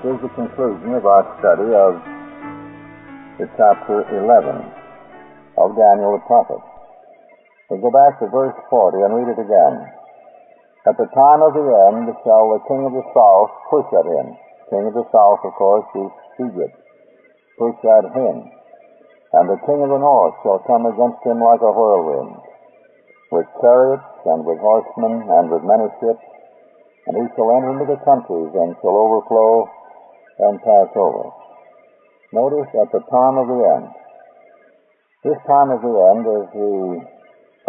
is the conclusion of our study of the chapter 11 of Daniel the prophet. We'll go back to verse 40 and read it again. At the time of the end shall the king of the south push at him. King of the south, of course, is Egypt. Push at him. And the king of the north shall come against him like a whirlwind, with chariots and with horsemen and with many ships, and he shall enter into the countries and shall overflow and pass over. Notice at the time of the end. This time of the end, as we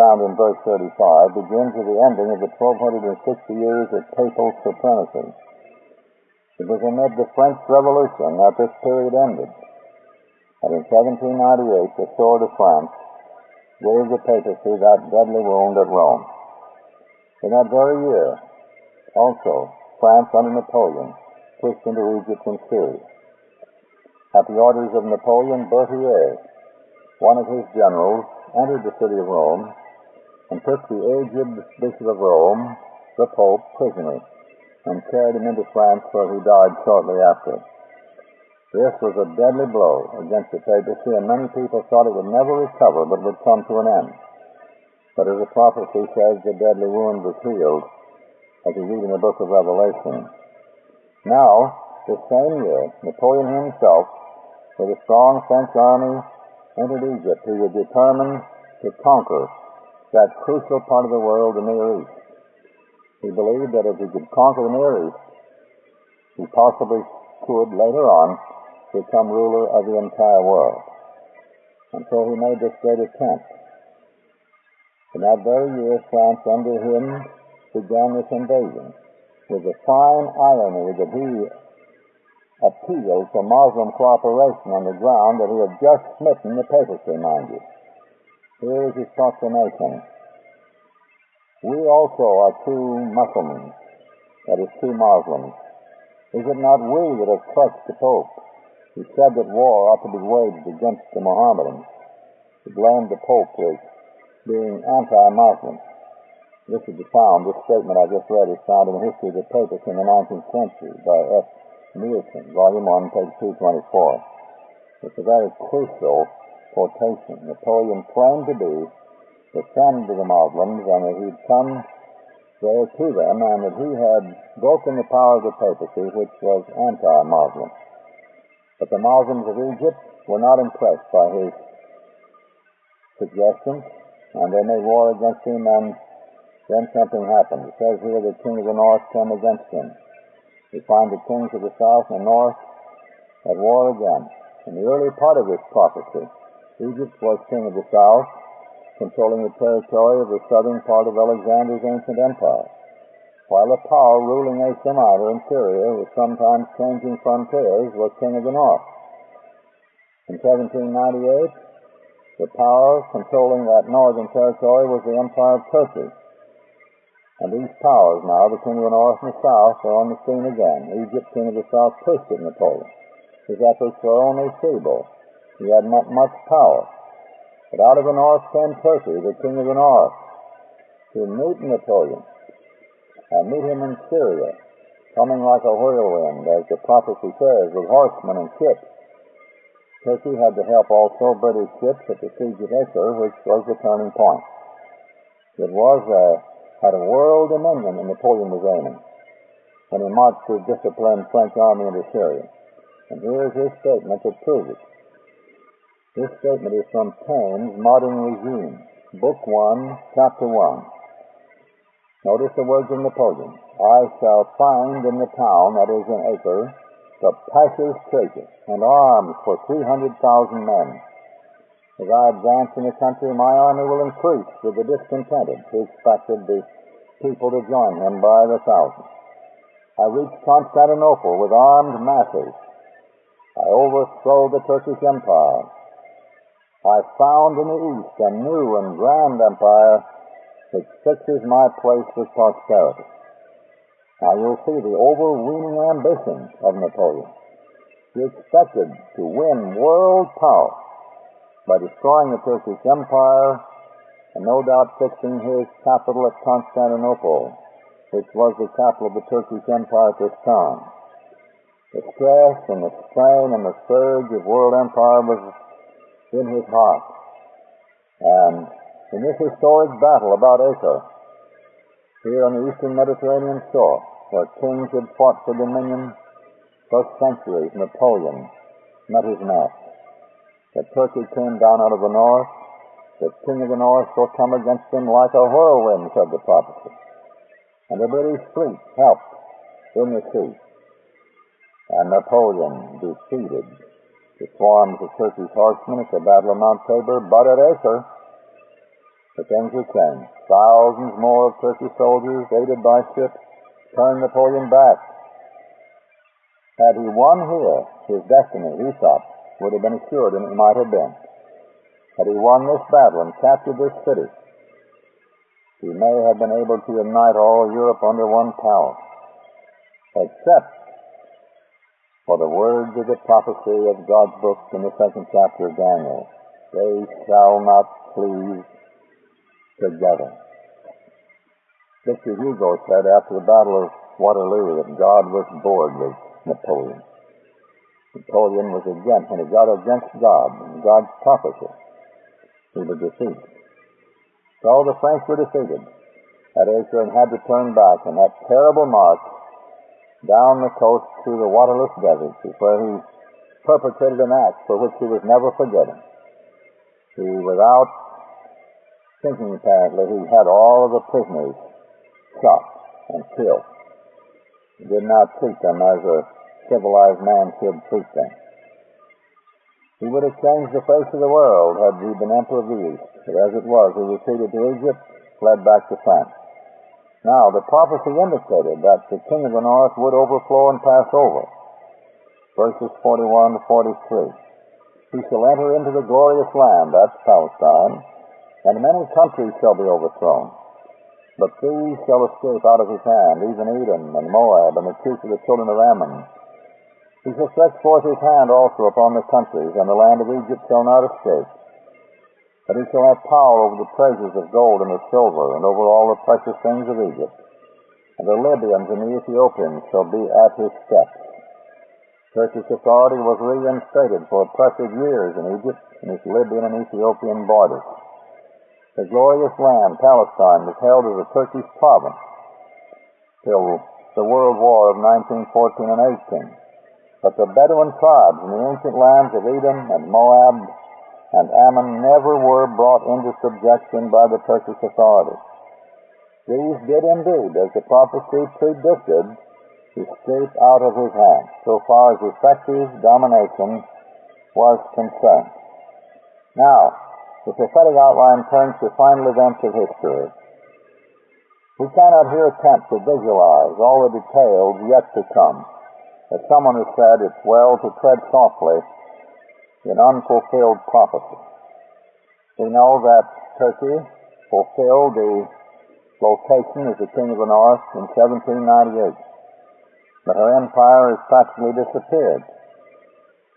found in verse 35, begins with the ending of the 1260 years of papal supremacy. It was amid the French Revolution that this period ended. And in 1798, the sword of France gave the papacy that deadly wound at Rome. In that very year, also, France under Napoleon pushed into Egypt and Syria. At the orders of Napoleon, Berthier, one of his generals, entered the city of Rome and took the aged Bishop of Rome, the Pope, prisoner, and carried him into France, where he died shortly after. This was a deadly blow against the papacy, and many people thought it would never recover, but would come to an end. But as the prophecy says, the deadly wound was healed, as we read in the book of Revelation. Now, this same year, Napoleon himself, with a strong French army, entered Egypt. He was determined to conquer that crucial part of the world, the Near East. He believed that if he could conquer the Near East, he possibly could, later on, become ruler of the entire world. And so he made this great attempt. In that very year, France, under him, began this invasion, with the fine irony that he appealed for Muslim cooperation on the ground that he had just smitten the papacy, mind you. Here is his proclamation. We also are true Muslims, that is, true Muslims. Is it not we that have crushed the Pope? He said that war ought to be waged against the Mohammedans. He blamed the Pope with being anti-Muslim. This statement I just read is found in the History of the Papacy in the 19th century by F. Nielsen, Volume 1, page 224. It's a very crucial quotation. Napoleon claimed to be the friend of the Muslims, and that he'd come there to them, and that he had broken the power of the papacy, which was anti-Muslim. But the Muslims of Egypt were not impressed by his suggestions, and they made war against him, and then something happened. It says here the king of the north came against him. We find the kings of the south and north at war again. In the early part of this prophecy, Egypt was king of the south, controlling the territory of the southern part of Alexander's ancient empire, while the power ruling Asia Minor in Syria, with sometimes changing frontiers, was king of the north. In 1798, the power controlling that northern territory was the Empire of Turkey. And these powers now, the king of the north and the south, are on the scene again. Egypt, king of the south, pushed at Napoleon. His efforts were only feeble. He had not much power. But out of the north came Turkey, the king of the north, to meet Napoleon and meet him in Syria, coming like a whirlwind, as the prophecy says, with horsemen and ships. Turkey had to help also British ships at the siege of Acre, which was the turning point. It had a world dominion that Napoleon was aiming when he marched his disciplined French army into Syria. And here is his statement that proves it. This statement is from Paine's Modern Regime, Book 1, Chapter 1. Notice the words of Napoleon. I shall find in the town, that is in Acre, the passers traitors and arms for 300,000 men. As I advance in the country, my army will increase with the discontented, who expected the people to join him by the thousands. I reach Constantinople with armed masses. I overthrow the Turkish Empire. I found in the east a new and grand empire which fixes my place with prosperity. Now you'll see the overweening ambition of Napoleon. He expected to win world power by destroying the Turkish Empire and no doubt fixing his capital at Constantinople, which was the capital of the Turkish Empire at this time. The stress and the strain and the surge of world empire was in his heart. And in this historic battle about Acre, here on the eastern Mediterranean shore, where kings had fought for dominion for centuries, Napoleon met his match. That Turkey came down out of the north. The king of the north will come against him like a whirlwind, said the prophecy. And the British fleet helped in the sea. And Napoleon defeated the swarms of Turkey's horsemen at the Battle of Mount Tabor, but at Acre, the things were changed. Thousands more of Turkey's soldiers, aided by ships, turned Napoleon back. Had he won here, his destiny, he thought, would have been assured, and it might have been. Had he won this battle and captured this city, he may have been able to unite all Europe under one power, except for the words of the prophecy of God's book in the 2nd chapter of Daniel. They shall not cleave together. Victor Hugo said after the Battle of Waterloo that God was bored with Napoleon. Napoleon was against, when he got against God and God's prophecy, he was defeated. So the French were defeated at Acre and had to turn back, and that terrible march down the coast through the waterless deserts is where he perpetrated an act for which he was never forgiven. He, without thinking apparently, he had all of the prisoners shot and killed. He did not treat them as a civilized man should treat them. He would have changed the face of the world had he been Emperor of the East, but as it was, he retreated to Egypt, fled back to France. Now, the prophecy indicated that the king of the north would overflow and pass over. Verses 41 to 43. He shall enter into the glorious land, that's Palestine, and many countries shall be overthrown. But these shall escape out of his hand, even Edom and Moab and the chief of the children of Ammon. He shall stretch forth his hand also upon the countries, and the land of Egypt shall not escape. But he shall have power over the treasures of gold and of silver, and over all the precious things of Egypt. And the Libyans and the Ethiopians shall be at his steps. Turkish authority was reinstated for oppressive years in Egypt and its Libyan and Ethiopian borders. The glorious land, Palestine, was held as a Turkish province till the World War of 1914 and 18. But the Bedouin tribes in the ancient lands of Edom and Moab and Ammon never were brought into subjection by the Turkish authorities. These did indeed, as the prophecy predicted, escape out of his hand, so far as effective domination was concerned. Now, the prophetic outline turns to final events of history. We cannot here attempt to visualize all the details yet to come. As someone has said, it's well to tread softly in unfulfilled prophecy. We know that Turkey fulfilled the location as the king of the north in 1798. But her empire has practically disappeared.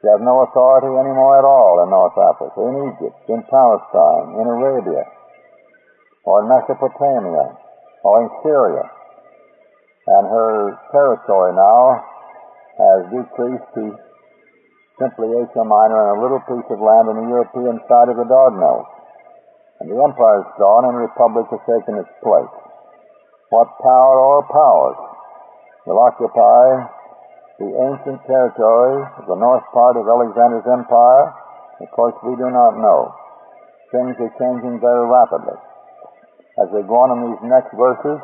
She has no authority anymore at all in North Africa, in Egypt, in Palestine, in Arabia, or in Mesopotamia, or in Syria. And her territory now has decreased to simply Asia Minor and a little piece of land on the European side of the Dardanelles. And the empire is gone and a republic has taken its place. What power or powers will occupy the ancient territory of the north part of Alexander's empire? Of course, we do not know. Things are changing very rapidly. As we go on in these next verses,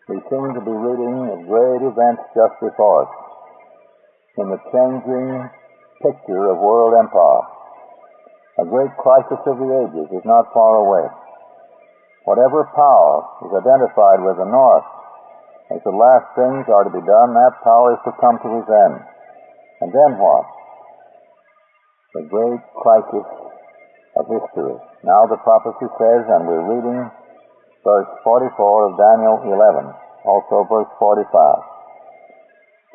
we seem to be reading of great events just before us in the changing picture of world empire. A great crisis of the ages is not far away. Whatever power is identified with the north as the last things are to be done, that power is to come to his end. And then what? The great crisis of history. Now the prophecy says, and we're reading verse 44 of Daniel 11, also verse 45.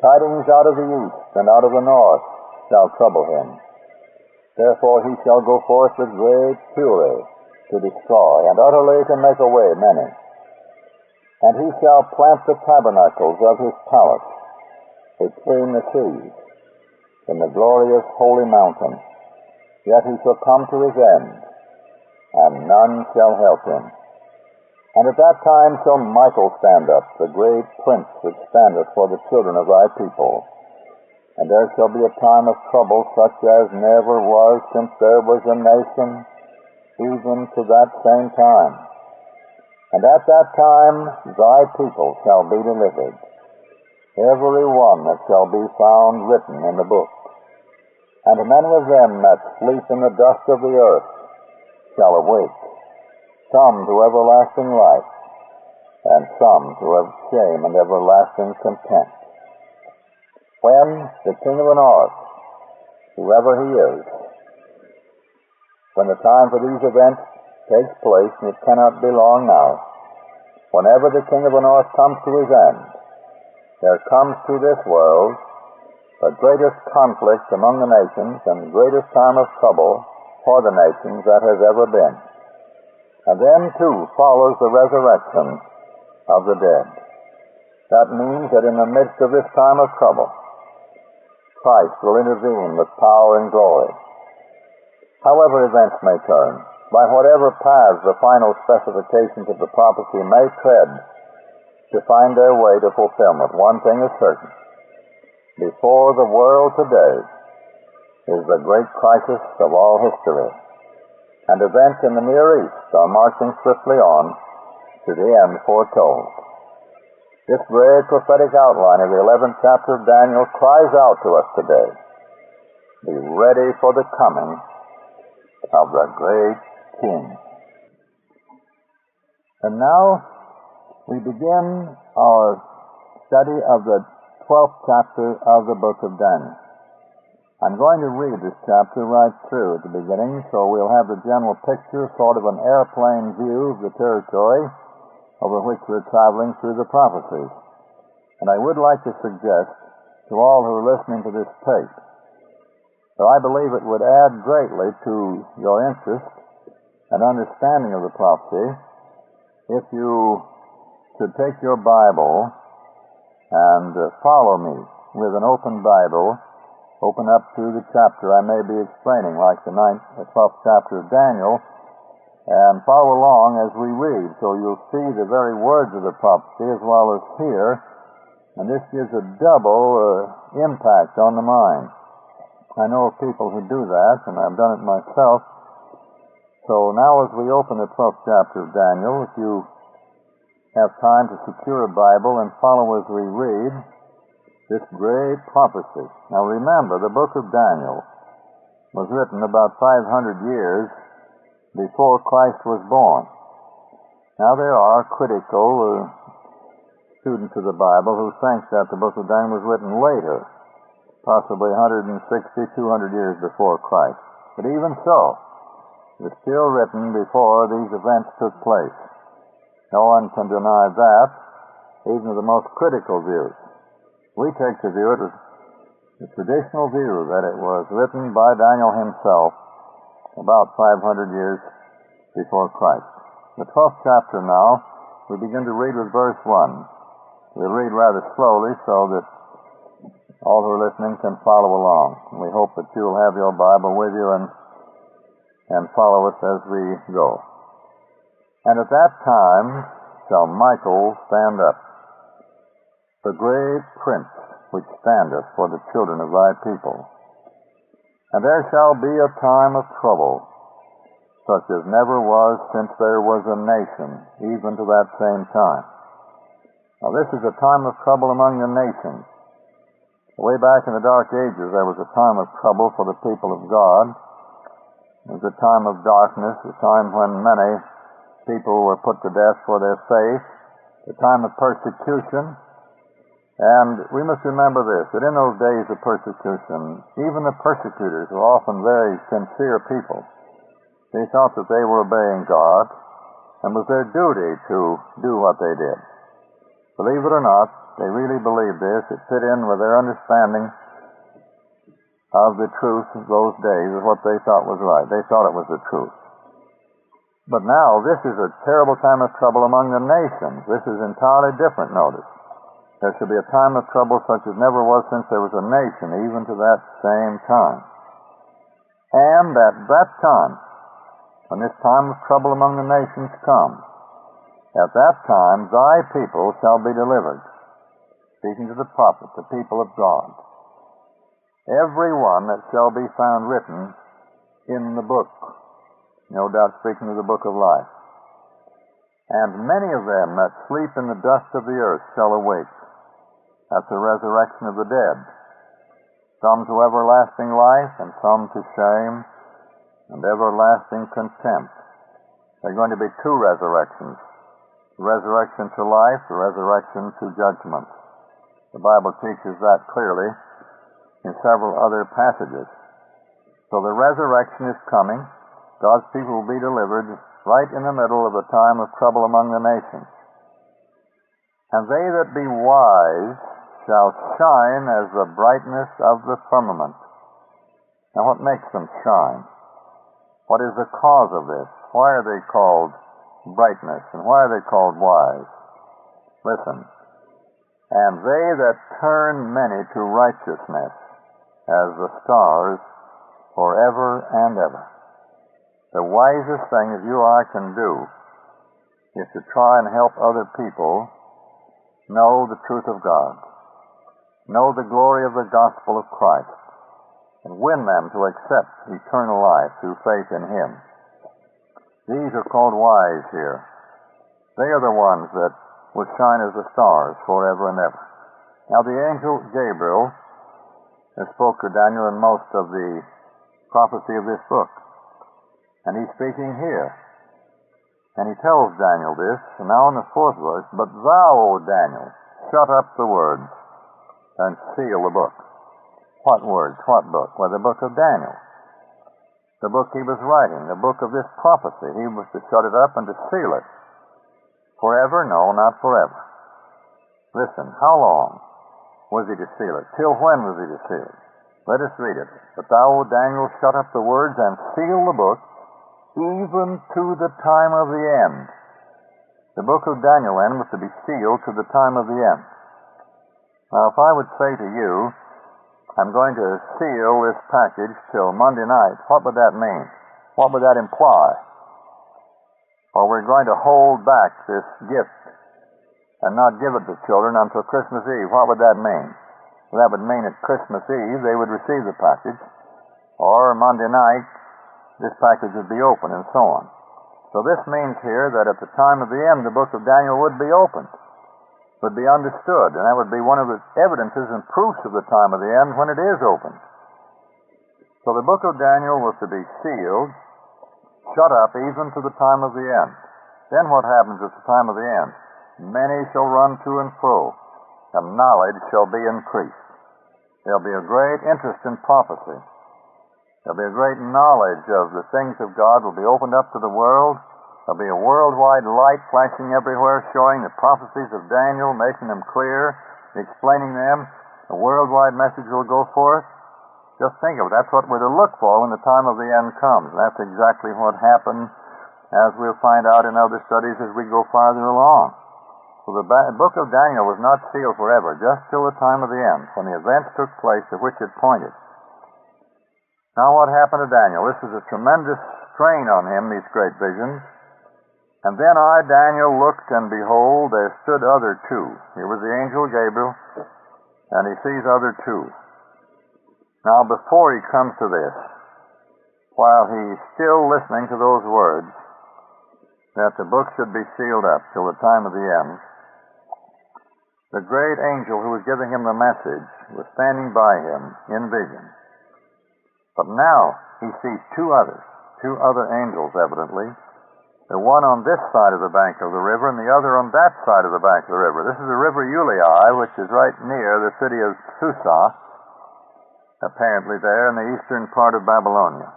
Tidings out of the east and out of the north shall trouble him. Therefore he shall go forth with great fury to destroy, and utterly to make away many. And he shall plant the tabernacles of his palace, between the seas, in the glorious holy mountain. Yet he shall come to his end, and none shall help him. And at that time shall Michael stand up, the great prince which standeth for the children of thy people. And there shall be a time of trouble such as never was since there was a nation, even to that same time. And at that time thy people shall be delivered, every one that shall be found written in the book. And many of them that sleep in the dust of the earth shall awake, some to everlasting life, and some to shame and everlasting contempt. When the King of the North, whoever he is, when the time for these events takes place, and it cannot be long now, whenever the King of the North comes to his end, there comes to this world the greatest conflict among the nations and greatest time of trouble for the nations that has ever been. And then, too, follows the resurrection of the dead. That means that in the midst of this time of trouble, Christ will intervene with power and glory. However events may turn, by whatever paths the final specifications of the prophecy may tread to find their way to fulfillment, one thing is certain. Before the world today is the great crisis of all history, and events in the Near East are marching swiftly on to the end foretold. This great prophetic outline of the 11th chapter of Daniel cries out to us today, be ready for the coming of the great King. And now we begin our study of the 12th chapter of the book of Daniel. I'm going to read this chapter right through at the beginning, so we'll have the general picture, sort of an airplane view of the territory over which we're traveling through the prophecies. And I would like to suggest to all who are listening to this tape that I believe it would add greatly to your interest and understanding of the prophecy if you could take your Bible and follow me with an open Bible, open up to the chapter I may be explaining, like the 12th chapter of Daniel, and follow along as we read, so you'll see the very words of the prophecy as well as hear, and this gives a double impact on the mind. I know of people who do that, and I've done it myself. So now as we open the 12th chapter of Daniel, if you have time to secure a Bible and follow as we read this great prophecy. Now remember, the book of Daniel was written about 500 years before Christ was born. Now there are critical students of the Bible who think that the book of Daniel was written later, possibly 160, 200 years before Christ. But even so, it was still written before these events took place. No one can deny that, even the most critical views. We take the view, it was the traditional view, that it was written by Daniel himself about 500 years before Christ. The 12th chapter now, we begin to read with verse 1. We'll read rather slowly so that all who are listening can follow along. We hope that you'll have your Bible with you and follow us as we go. And at that time shall Michael stand up, the great prince which standeth for the children of thy people. And there shall be a time of trouble, such as never was since there was a nation, even to that same time. Now this is a time of trouble among the nations. Way back in the Dark Ages, there was a time of trouble for the people of God. It was a time of darkness, a time when many people were put to death for their faith, a time of persecution. And we must remember this, that in those days of persecution, even the persecutors were often very sincere people. They thought that they were obeying God, and it was their duty to do what they did. Believe it or not, they really believed this. It fit in with their understanding of the truth of those days, of what they thought was right. They thought it was the truth. But now, this is a terrible time of trouble among the nations. This is entirely different, notice. There shall be a time of trouble such as never was since there was a nation, even to that same time. And at that time, when this time of trouble among the nations comes, at that time thy people shall be delivered. Speaking to the prophet, the people of God. Every one that shall be found written in the book. No doubt speaking of the book of life. And many of them that sleep in the dust of the earth shall awake. That's the resurrection of the dead. Some to everlasting life, and some to shame and everlasting contempt. There are going to be two resurrections. The resurrection to life, the resurrection to judgment. The Bible teaches that clearly in several other passages. So the resurrection is coming. God's people will be delivered right in the middle of the time of trouble among the nations. And they that be wise shall shine as the brightness of the firmament. Now what makes them shine? What is the cause of this? Why are they called brightness, and why are they called wise? Listen. And they that turn many to righteousness as the stars forever and ever. The wisest thing that you or I can do is to try and help other people know the truth of God, know the glory of the gospel of Christ, and win them to accept eternal life through faith in Him. These are called wise here. They are the ones that will shine as the stars forever and ever. Now the angel Gabriel spoke to Daniel in most of the prophecy of this book. And he's speaking here. And he tells Daniel this, and now in the 4th verse, But thou, O Daniel, shut up the words and seal the book. What words? What book? Well, the book of Daniel. The book he was writing, the book of this prophecy. He was to shut it up and to seal it. Forever? No, not forever. Listen, how long was he to seal it? Till when was he to seal it? Let us read it. But thou, O Daniel, shut up the words and seal the book, even to the time of the end. The book of Daniel then was to be sealed to the time of the end. Now, if I would say to you, I'm going to seal this package till Monday night, what would that mean? What would that imply? Or we're going to hold back this gift and not give it to children until Christmas Eve. What would that mean? Well, that would mean at Christmas Eve they would receive the package, or Monday night this package would be open, and so on. So this means here that at the time of the end the book of Daniel would be opened, would be understood, and that would be one of the evidences and proofs of the time of the end when it is opened. So the book of Daniel was to be sealed, shut up even to the time of the end. Then what happens at the time of the end? Many shall run to and fro, and knowledge shall be increased. There'll be a great interest in prophecy. There'll be a great knowledge of the things of God will be opened up to the world. There'll be a worldwide light flashing everywhere, showing the prophecies of Daniel, making them clear, explaining them. A worldwide message will go forth. Just think of it. That's what we're to look for when the time of the end comes. That's exactly what happened, as we'll find out in other studies as we go farther along. So the book of Daniel was not sealed forever, just till the time of the end, when the events took place to which it pointed. Now what happened to Daniel? This was a tremendous strain on him, these great visions. And then I, Daniel, looked, and behold, there stood other two. Here was the angel Gabriel, and he sees other two. Now before he comes to this, while he's still listening to those words, that the book should be sealed up till the time of the end, the great angel who was giving him the message was standing by him in vision. But now he sees two other angels evidently, the one on this side of the bank of the river and the other on that side of the bank of the river. This is the river Ulai, which is right near the city of Susa, apparently there in the eastern part of Babylonia.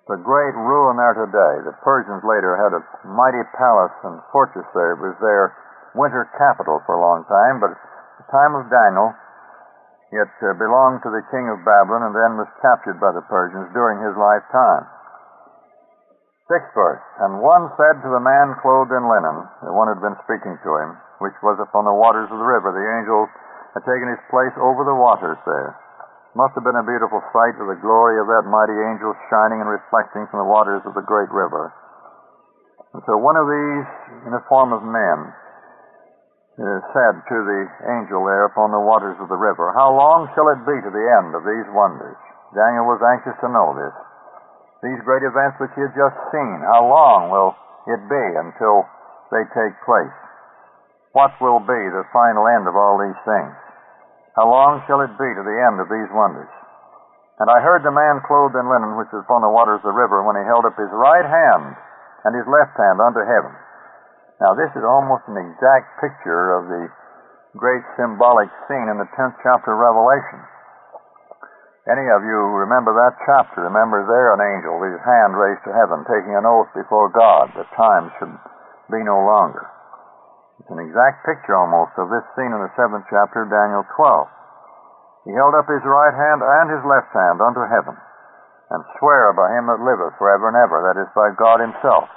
The great ruin there today. The Persians later had a mighty palace and fortress there. It was their winter capital for a long time, but at the time of Daniel, it belonged to the king of Babylon and then was captured by the Persians during his lifetime. 6th verse. And one said to the man clothed in linen, the one who had been speaking to him, which was upon the waters of the river, the angel had taken his place over the waters there. Must have been a beautiful sight with the glory of that mighty angel shining and reflecting from the waters of the great river. And so one of these, in the form of men, said to the angel there upon the waters of the river, "How long shall it be to the end of these wonders?" Daniel was anxious to know this. These great events which he had just seen, how long will it be until they take place? What will be the final end of all these things? How long shall it be to the end of these wonders? And I heard the man clothed in linen, which was upon the waters of the river, when he held up his right hand and his left hand unto heaven. Now this is almost an exact picture of the great symbolic scene in the 10th chapter of Revelation. Any of you remember that chapter? Remember there an angel with his hand raised to heaven, taking an oath before God that time should be no longer. It's an exact picture almost of this scene in the 7th chapter of Daniel 12. He held up his right hand and his left hand unto heaven, and sware by him that liveth forever and ever, that is, by God himself,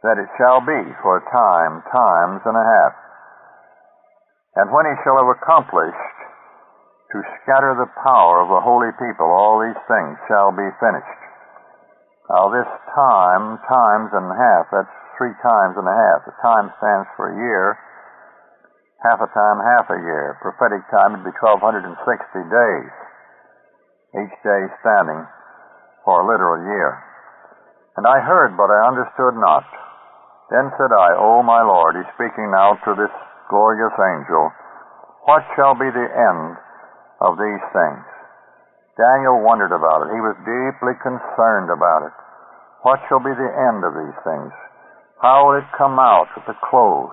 that it shall be for a time, times and a half. And when he shall have accomplished to scatter the power of the holy people, all these things shall be finished. Now this time, times and a half, that's 3 times and a half. The time stands for a year. Half a time, half a year. Prophetic time would be 1260 days. Each day standing for a literal year. And I heard, but I understood not. Then said I, O my Lord, he's speaking now to this glorious angel, what shall be the end of these things? Daniel wondered about it. He was deeply concerned about it. What shall be the end of these things? How will it come out at the close?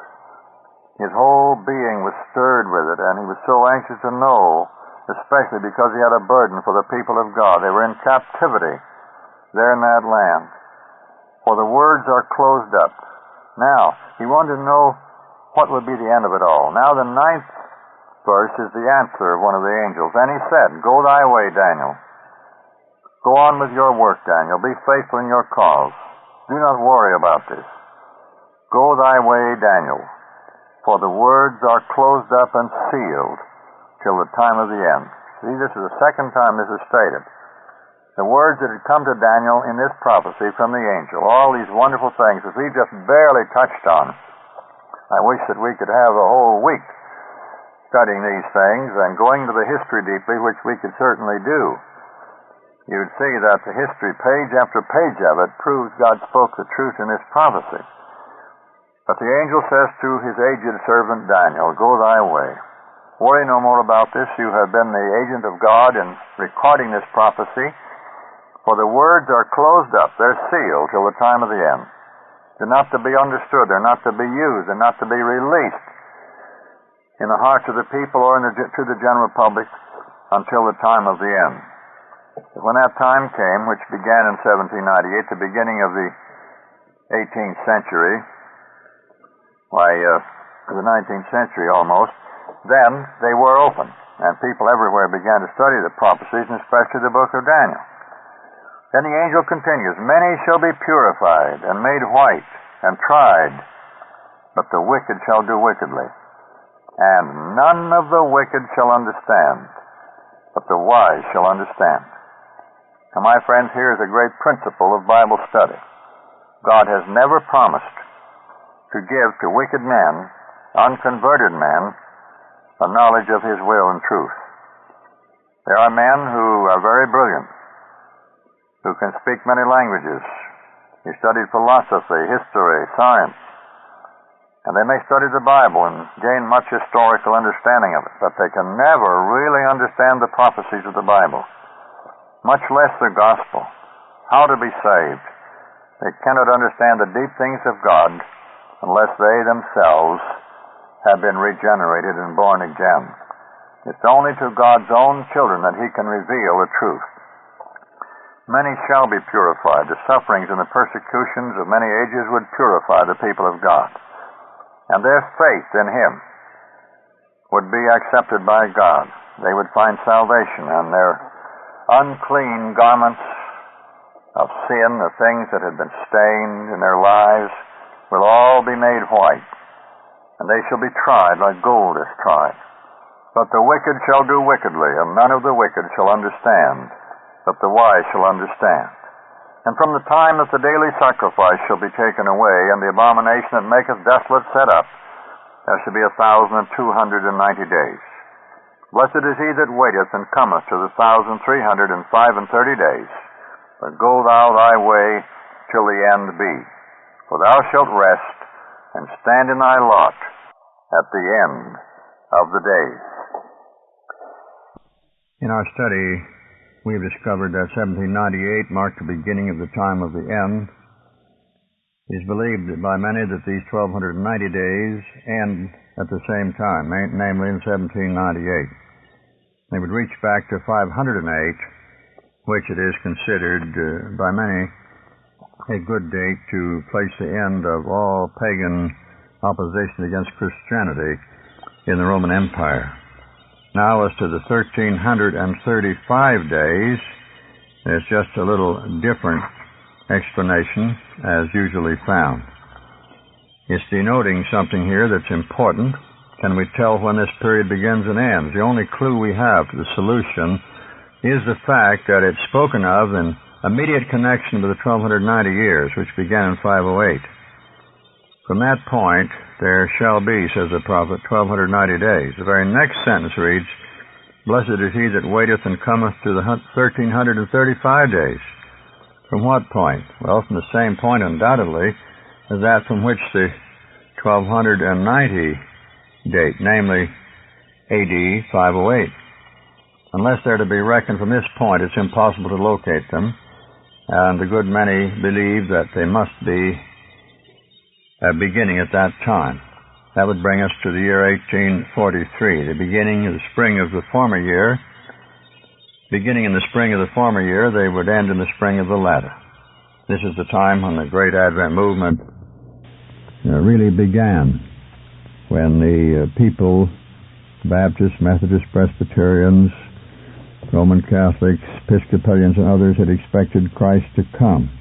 His whole being was stirred with it, and he was so anxious to know, especially because he had a burden for the people of God. They were in captivity there in that land, for the words are closed up. Now, he wanted to know what would be the end of it all. Now the 9th verse is the answer of one of the angels. And he said, Go thy way, Daniel. Go on with your work, Daniel. Be faithful in your cause. Do not worry about this. Go thy way, Daniel, for the words are closed up and sealed till the time of the end. See, this is the second time this is stated. The words that had come to Daniel in this prophecy from the angel, all these wonderful things that we just barely touched on. I wish that we could have a whole week studying these things and going into the history deeply, which we could certainly do. You would see that the history, page after page of it, proves God spoke the truth in this prophecy. But the angel says to his aged servant Daniel, Go thy way. Worry no more about this. You have been the agent of God in recording this prophecy. For the words are closed up. They're sealed till the time of the end. They're not to be understood. They're not to be used. They're not to be released in the hearts of the people or to the general public until the time of the end. When that time came, which began in 1798, the beginning of the 18th century, the 19th century almost, then they were open, and people everywhere began to study the prophecies, and especially the book of Daniel. Then the angel continues, Many shall be purified and made white and tried, but the wicked shall do wickedly. And none of the wicked shall understand, but the wise shall understand. Now, my friends, here is a great principle of Bible study. God has never promised to give to wicked men, unconverted men, a knowledge of His will and truth. There are men who are very brilliant, who can speak many languages. He studied philosophy, history, science, and they may study the Bible and gain much historical understanding of it, but they can never really understand the prophecies of the Bible, much less the gospel, how to be saved. They cannot understand the deep things of God unless they themselves have been regenerated and born again. It's only to God's own children that He can reveal the truth. Many shall be purified. The sufferings and the persecutions of many ages would purify the people of God. And their faith in Him would be accepted by God. They would find salvation, and their unclean garments of sin, the things that had been stained in their lives, will all be made white, and they shall be tried like gold is tried. But the wicked shall do wickedly, and none of the wicked shall understand, but the wise shall understand. And from the time that the daily sacrifice shall be taken away, and the abomination that maketh desolate set up, there shall be 1,290 days. Blessed is he that waiteth and cometh to the 1,335 days. But go thou thy way till the end be. For thou shalt rest and stand in thy lot at the end of the days. In our study, we have discovered that 1798 marked the beginning of the time of the end. It is believed by many that these 1,290 days end at the same time, namely in 1798. They would reach back to 508, which it is considered by many a good date to place the end of all pagan opposition against Christianity in the Roman Empire. Now, as to the 1,335 days, there's just a little different explanation as usually found. It's denoting something here that's important. Can we tell when this period begins and ends? The only clue we have to the solution is the fact that it's spoken of in immediate connection with the 1,290 years, which began in 508. From that point, there shall be, says the prophet, 1,290 days. The very next sentence reads, Blessed is he that waiteth and cometh to the 1,335 days. From what point? Well, from the same point, undoubtedly, as that from which the 1,290 date, namely AD 508. Unless they're to be reckoned from this point, it's impossible to locate them, and a good many believe that they must be beginning at that time. That would bring us to the year 1843, the beginning of the spring of the former year. Beginning in the spring of the former year, they would end in the spring of the latter. This is the time when the great Advent movement really began, when the people, Baptists, Methodists, Presbyterians, Roman Catholics, Episcopalians, and others had expected Christ to come.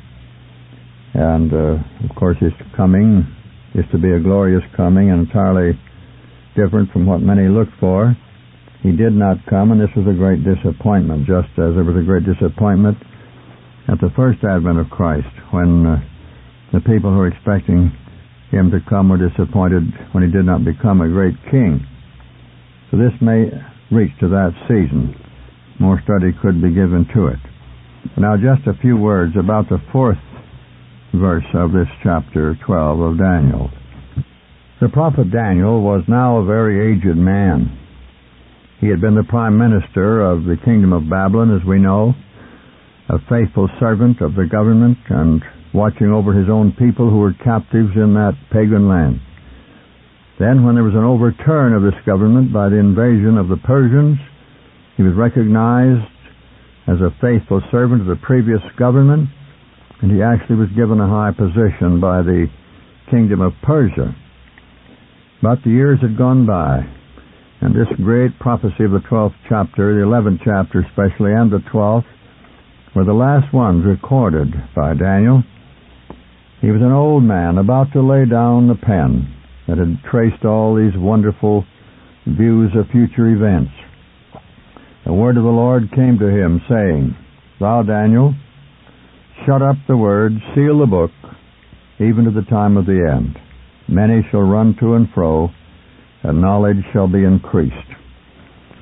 And, of course, his coming is to be a glorious coming, and entirely different from what many looked for. He did not come, and this was a great disappointment, just as there was a great disappointment at the first advent of Christ, when the people who were expecting him to come were disappointed when he did not become a great king. So this may reach to that season. More study could be given to it. Now, just a few words about the fourth verse of this chapter 12 of Daniel. The prophet Daniel was now a very aged man. He had been the prime minister of the kingdom of Babylon, as we know, a faithful servant of the government and watching over his own people who were captives in that pagan land. Then, when there was an overturn of this government by the invasion of the Persians, he was recognized as a faithful servant of the previous government, and he actually was given a high position by the kingdom of Persia. But the years had gone by, and this great prophecy of the 12th chapter, the 11th chapter especially, and the 12th, were the last ones recorded by Daniel. He was an old man about to lay down the pen that had traced all these wonderful views of future events. The word of the Lord came to him, saying, Thou, Daniel, shut up the word, seal the book, even to the time of the end. Many shall run to and fro, and knowledge shall be increased.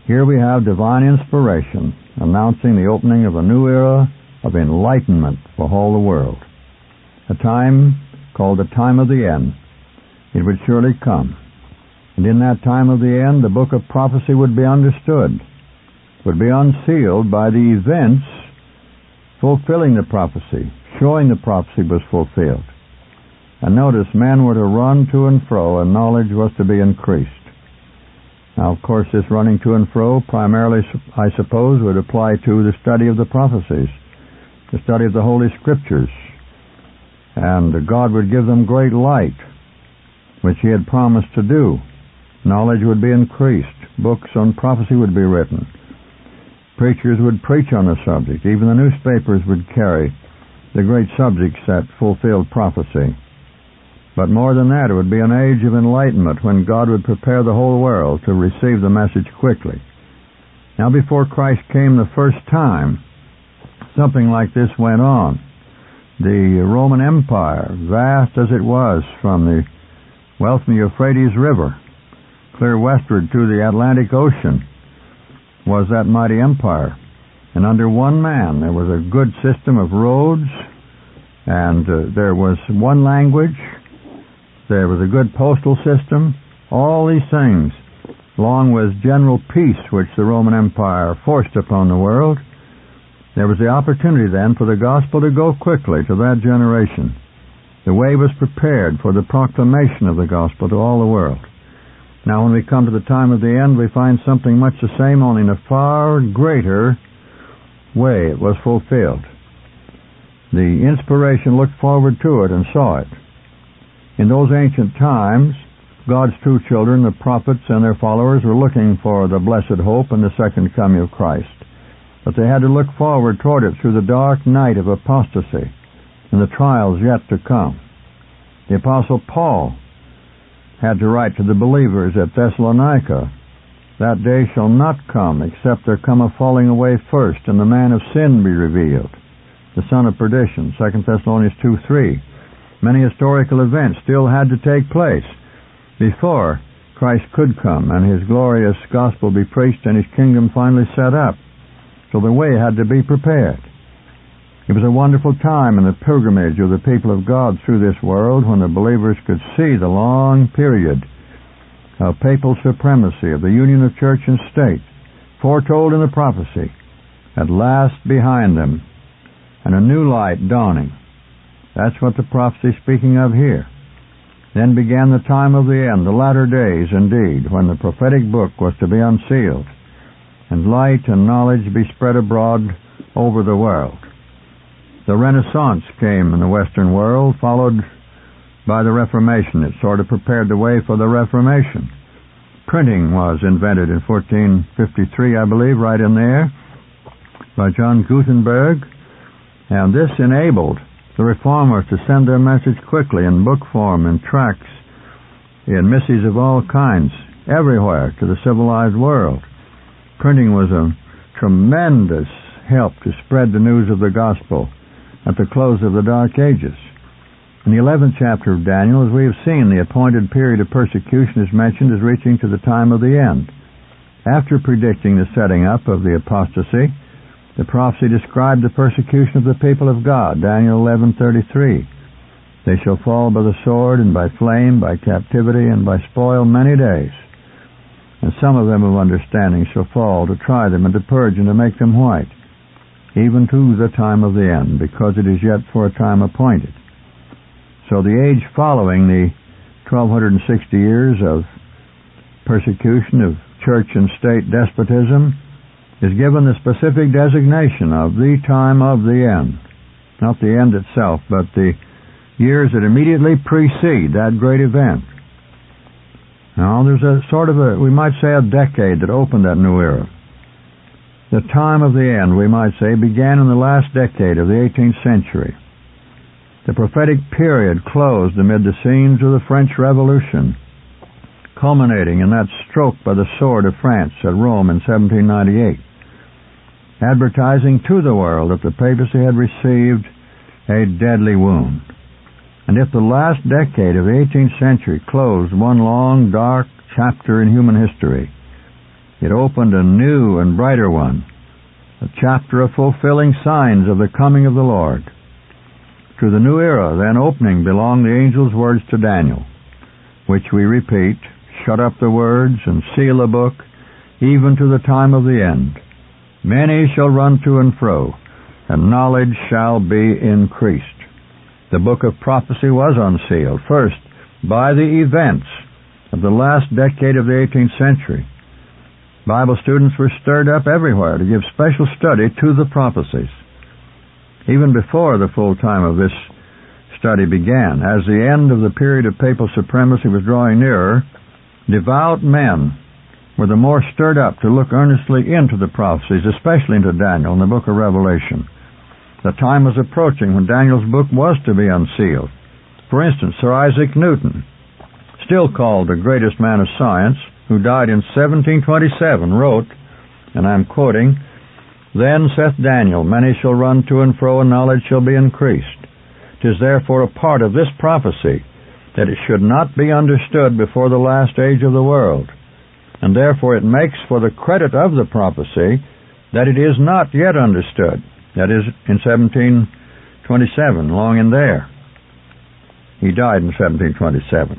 Here we have divine inspiration announcing the opening of a new era of enlightenment for all the world. A time called the time of the end. It would surely come. And in that time of the end, the book of prophecy would be understood, would be unsealed by the events fulfilling the prophecy, showing the prophecy was fulfilled. And notice, men were to run to and fro, and knowledge was to be increased. Now, of course, this running to and fro primarily, I suppose, would apply to the study of the prophecies, the study of the Holy Scriptures. And God would give them great light, which he had promised to do. Knowledge would be increased. Books on prophecy would be written. Preachers would preach on the subject. Even the newspapers would carry the great subjects that fulfilled prophecy. But more than that, it would be an age of enlightenment when God would prepare the whole world to receive the message quickly. Now, before Christ came the first time, something like this went on. The Roman Empire, vast as it was from the Euphrates River, clear westward to the Atlantic Ocean, was that mighty empire. And under one man, there was a good system of roads, and there was one language, there was a good postal system, all these things, along with general peace which the Roman Empire forced upon the world. There was the opportunity then for the gospel to go quickly to that generation. The way was prepared for the proclamation of the gospel to all the world. Now when we come to the time of the end, we find something much the same, only in a far greater way it was fulfilled. The inspiration looked forward to it and saw it. In those ancient times, God's true children, the prophets and their followers, were looking for the blessed hope and the second coming of Christ. But they had to look forward toward it through the dark night of apostasy and the trials yet to come. The Apostle Paul had to write to the believers at Thessalonica, "That day shall not come, except there come a falling away first, and the man of sin be revealed, the son of perdition." 2 Thessalonians 2:3. Many historical events still had to take place before Christ could come and his glorious gospel be preached and his kingdom finally set up. So the way had to be prepared. It was a wonderful time in the pilgrimage of the people of God through this world, when the believers could see the long period of papal supremacy, of the union of church and state, foretold in the prophecy, at last behind them, and a new light dawning. That's what the prophecy is speaking of here. Then began the time of the end, the latter days indeed, when the prophetic book was to be unsealed, and light and knowledge be spread abroad over the world. The Renaissance came in the Western world, followed by the Reformation. It sort of prepared the way for the Reformation. Printing was invented in 1453, I believe, right in there, by John Gutenberg, and this enabled the reformers to send their message quickly in book form, in tracts, in missives of all kinds, everywhere to the civilized world. Printing was a tremendous help to spread the news of the gospel at the close of the Dark Ages. In the 11th chapter of Daniel, as we have seen, the appointed period of persecution is mentioned as reaching to the time of the end. After predicting the setting up of the apostasy, the prophecy described the persecution of the people of God, Daniel 11:33. They shall fall by the sword and by flame, by captivity and by spoil many days. And some of them of understanding shall fall to try them and to purge and to make them white, even to the time of the end, because it is yet for a time appointed. So the age following the 1260 years of persecution of church and state despotism is given the specific designation of the time of the end. Not the end itself, but the years that immediately precede that great event. Now, there's a sort of we might say, a decade that opened that new era. The time of the end, we might say, began in the last decade of the 18th century. The prophetic period closed amid the scenes of the French Revolution, culminating in that stroke by the sword of France at Rome in 1798, advertising to the world that the papacy had received a deadly wound. And if the last decade of the 18th century closed one long, dark chapter in human history, it opened a new and brighter one, a chapter of fulfilling signs of the coming of the Lord. To the new era then opening belong the angel's words to Daniel, which we repeat, shut up the words and seal the book, even to the time of the end. Many shall run to and fro, and knowledge shall be increased. The book of prophecy was unsealed, first, by the events of the last decade of the 18th century. Bible students were stirred up everywhere to give special study to the prophecies. Even before the full time of this study began, as the end of the period of papal supremacy was drawing nearer, devout men were the more stirred up to look earnestly into the prophecies, especially into Daniel and the book of Revelation. The time was approaching when Daniel's book was to be unsealed. For instance, Sir Isaac Newton, still called the greatest man of science, who died in 1727, wrote, and I'm quoting, "Then saith Daniel, many shall run to and fro, and knowledge shall be increased. 'Tis therefore a part of this prophecy that it should not be understood before the last age of the world. And therefore it makes for the credit of the prophecy that it is not yet understood." That is, in 1727, long in there. He died in 1727.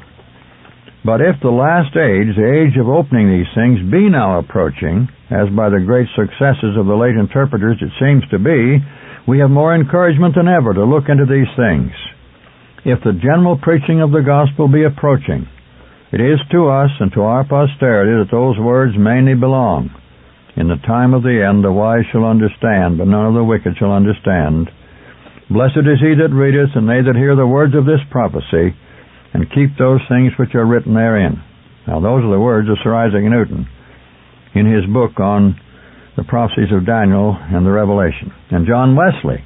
"But if the last age, the age of opening these things, be now approaching, as by the great successes of the late interpreters it seems to be, we have more encouragement than ever to look into these things. If the general preaching of the gospel be approaching, it is to us and to our posterity that those words mainly belong. In the time of the end the wise shall understand, but none of the wicked shall understand. Blessed is he that readeth, and they that hear the words of this prophecy, and keep those things which are written therein." Now those are the words of Sir Isaac Newton in his book on the prophecies of Daniel and the Revelation. And John Wesley,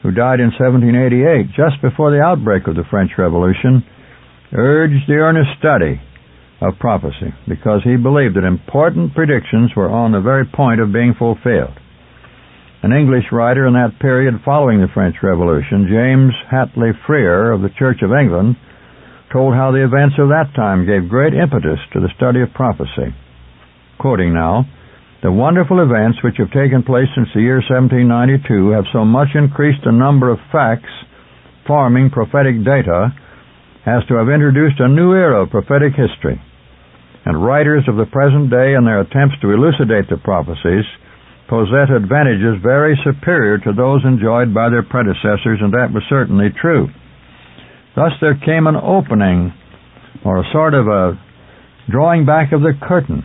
who died in 1788, just before the outbreak of the French Revolution, urged the earnest study of prophecy because he believed that important predictions were on the very point of being fulfilled. An English writer in that period following the French Revolution, James Hatley Freer of the Church of England, told how the events of that time gave great impetus to the study of prophecy. Quoting now, "The wonderful events which have taken place since the year 1792 have so much increased the number of facts forming prophetic data as to have introduced a new era of prophetic history. And writers of the present day, in their attempts to elucidate the prophecies, possess advantages very superior to those enjoyed by their predecessors," and that was certainly true. Thus there came an opening, or a sort of a drawing back of the curtain,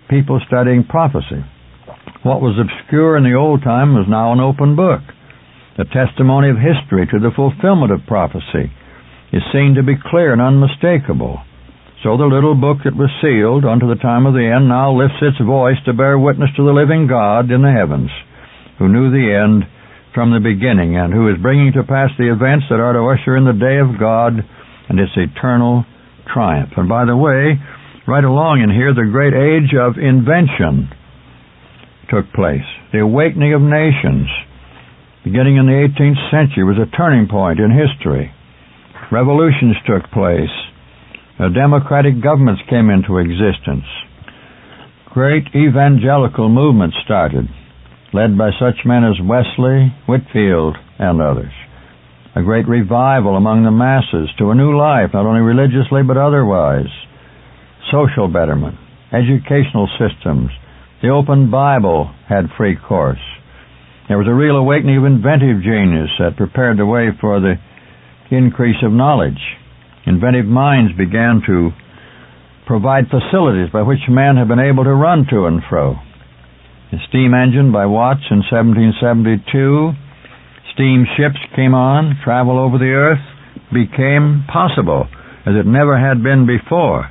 people studying prophecy. What was obscure in the old time was now an open book. The testimony of history to the fulfillment of prophecy is seen to be clear and unmistakable. So the little book that was sealed unto the time of the end now lifts its voice to bear witness to the living God in the heavens, who knew the end from the beginning, and who is bringing to pass the events that are to usher in the day of God and its eternal triumph. And by the way, right along in here, the great age of invention took place. The awakening of nations, beginning in the 18th century, was a turning point in history. Revolutions took place. Democratic governments came into existence. Great evangelical movements started, led by such men as Wesley, Whitefield, and others. A great revival among the masses to a new life, not only religiously but otherwise. Social betterment, educational systems, the open Bible had free course. There was a real awakening of inventive genius that prepared the way for the increase of knowledge. Inventive minds began to provide facilities by which men have been able to run to and fro. The steam engine by Watts in 1772, steam ships came on, travel over the earth became possible as it never had been before.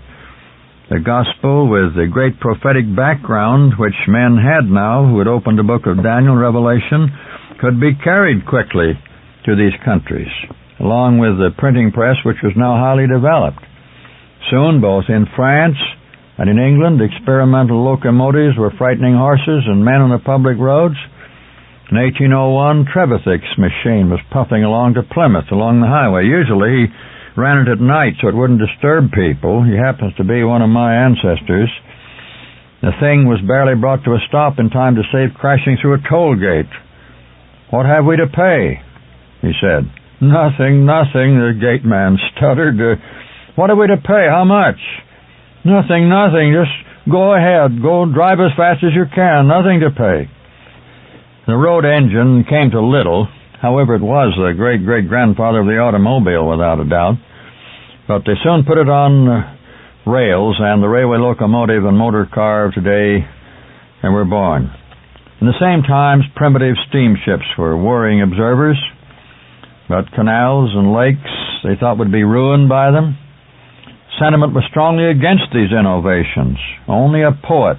The gospel, with the great prophetic background which men had now who had opened the book of Daniel and Revelation, could be carried quickly to these countries, along with the printing press, which was now highly developed. Soon, both in France and in England, experimental locomotives were frightening horses and men on the public roads. In 1801, Trevithick's machine was puffing along to Plymouth along the highway. Usually, he ran it at night so it wouldn't disturb people. He happens to be one of my ancestors. The thing was barely brought to a stop in time to save crashing through a toll gate. "What have we to pay?" he said. "Nothing, the gate man stuttered. "What are we to pay? How much?" "Nothing, just go ahead. Go drive as fast as you can. Nothing to pay." The road engine came to little. However, it was the great-great-grandfather of the automobile, without a doubt. But they soon put it on rails, and the railway locomotive and motor car of today were born. In the same times, primitive steamships were worrying observers. But canals and lakes they thought would be ruined by them. Sentiment was strongly against these innovations. Only a poet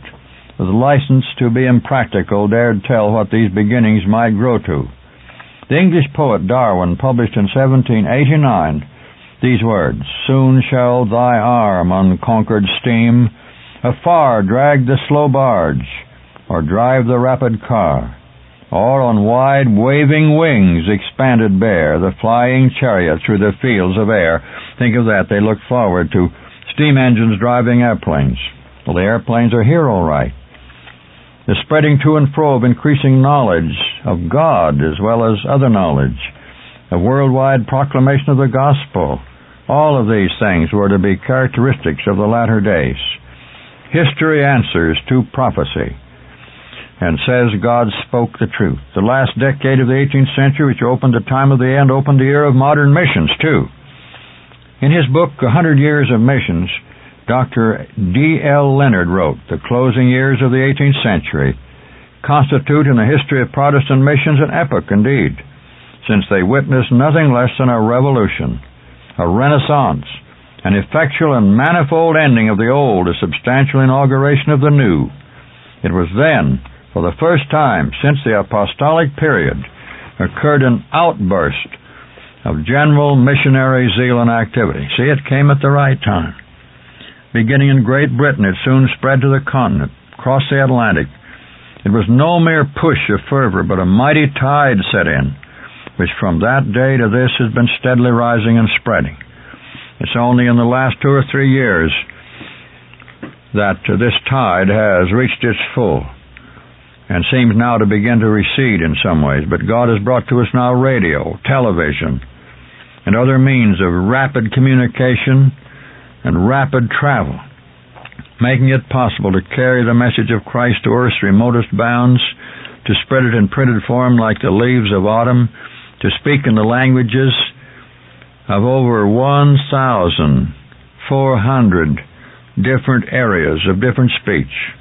with a license to be impractical dared tell what these beginnings might grow to. The English poet Darwin published in 1789 these words, "Soon shall thy arm unconquered steam afar drag the slow barge, or drive the rapid car, or on wide waving wings expanded bear the flying chariot through the fields of air." Think of that. They look forward to steam engines driving airplanes. Well, the airplanes are here all right. The spreading to and fro of increasing knowledge of God as well as other knowledge, a worldwide proclamation of the gospel, all of these things were to be characteristics of the latter days. History answers to prophecy and says God spoke the truth. The last decade of the 18th century, which opened the time of the end, opened the era of modern missions, too. In his book, 100 Years of Missions, Dr. D.L. Leonard wrote, "The closing years of the 18th century constitute in the history of Protestant missions an epoch indeed, since they witnessed nothing less than a revolution, a renaissance, an effectual and manifold ending of the old, a substantial inauguration of the new. It was then, for the first time since the apostolic period, occurred an outburst of general missionary zeal and activity." See, it came at the right time. Beginning in Great Britain, it soon spread to the continent, across the Atlantic. It was no mere push of fervor, but a mighty tide set in, which from that day to this has been steadily rising and spreading. It's only in the last 2 or 3 years that this tide has reached its full and seems now to begin to recede in some ways. But God has brought to us now radio, television, and other means of rapid communication and rapid travel, making it possible to carry the message of Christ to earth's remotest bounds, to spread it in printed form like the leaves of autumn, to speak in the languages of over 1,400 different areas of different speech.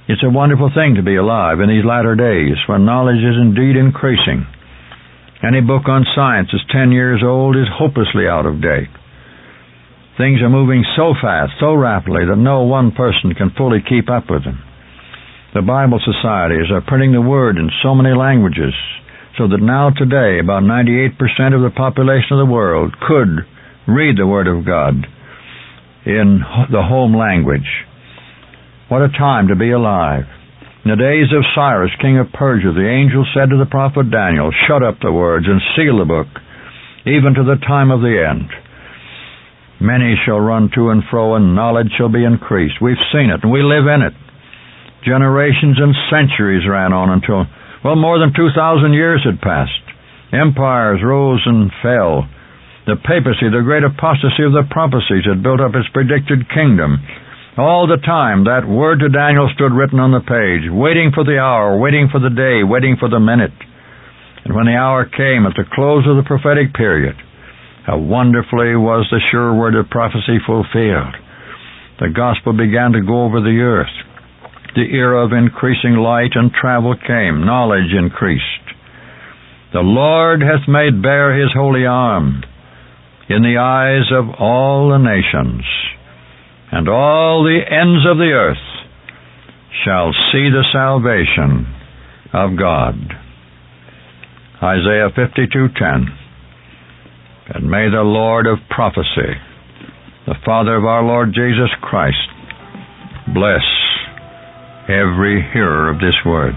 It's a wonderful thing to be alive in these latter days when knowledge is indeed increasing. Any book on science that's 10 years old is hopelessly out of date. Things are moving so fast, so rapidly, that no one person can fully keep up with them. The Bible societies are printing the Word in so many languages, so that now today about 98% of the population of the world could read the Word of God in the home language. What a time to be alive. In the days of Cyrus, king of Persia, the angel said to the prophet Daniel, "Shut up the words and seal the book, even to the time of the end. Many shall run to and fro, and knowledge shall be increased." We've seen it, and we live in it. Generations and centuries ran on until, more than 2,000 years had passed. Empires rose and fell. The papacy, the great apostasy of the prophecies, had built up its predicted kingdom. All the time, that word to Daniel stood written on the page, waiting for the hour, waiting for the day, waiting for the minute. And when the hour came at the close of the prophetic period, how wonderfully was the sure word of prophecy fulfilled. The gospel began to go over the earth. The era of increasing light and travel came. Knowledge increased. "The Lord hath made bare his holy arm in the eyes of all the nations, and all the ends of the earth shall see the salvation of God." Isaiah 52:10. And may the Lord of prophecy, the Father of our Lord Jesus Christ, bless every hearer of this word.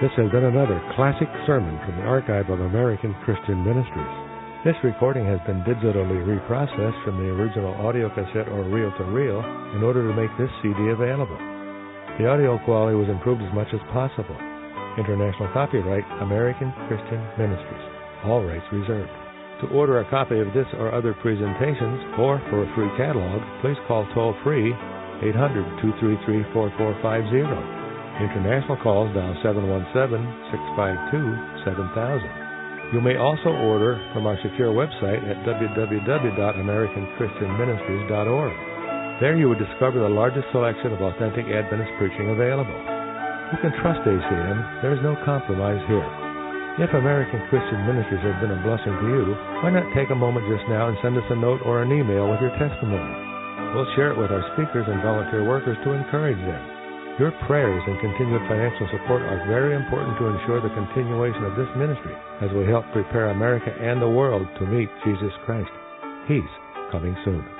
This has been another classic sermon from the archive of American Christian Ministries. This recording has been digitally reprocessed from the original audio cassette or reel-to-reel in order to make this CD available. The audio quality was improved as much as possible. International copyright, American Christian Ministries. All rights reserved. To order a copy of this or other presentations, or for a free catalog, please call toll-free 800-233-4450. International calls dial 717-652-7000. You may also order from our secure website at www.americanchristianministries.org. There you will discover the largest selection of authentic Adventist preaching available. You can trust ACM. There is no compromise here. If American Christian Ministries has been a blessing to you, why not take a moment just now and send us a note or an email with your testimony? We'll share it with our speakers and volunteer workers to encourage them. Your prayers and continued financial support are very important to ensure the continuation of this ministry as we help prepare America and the world to meet Jesus Christ. He's coming soon.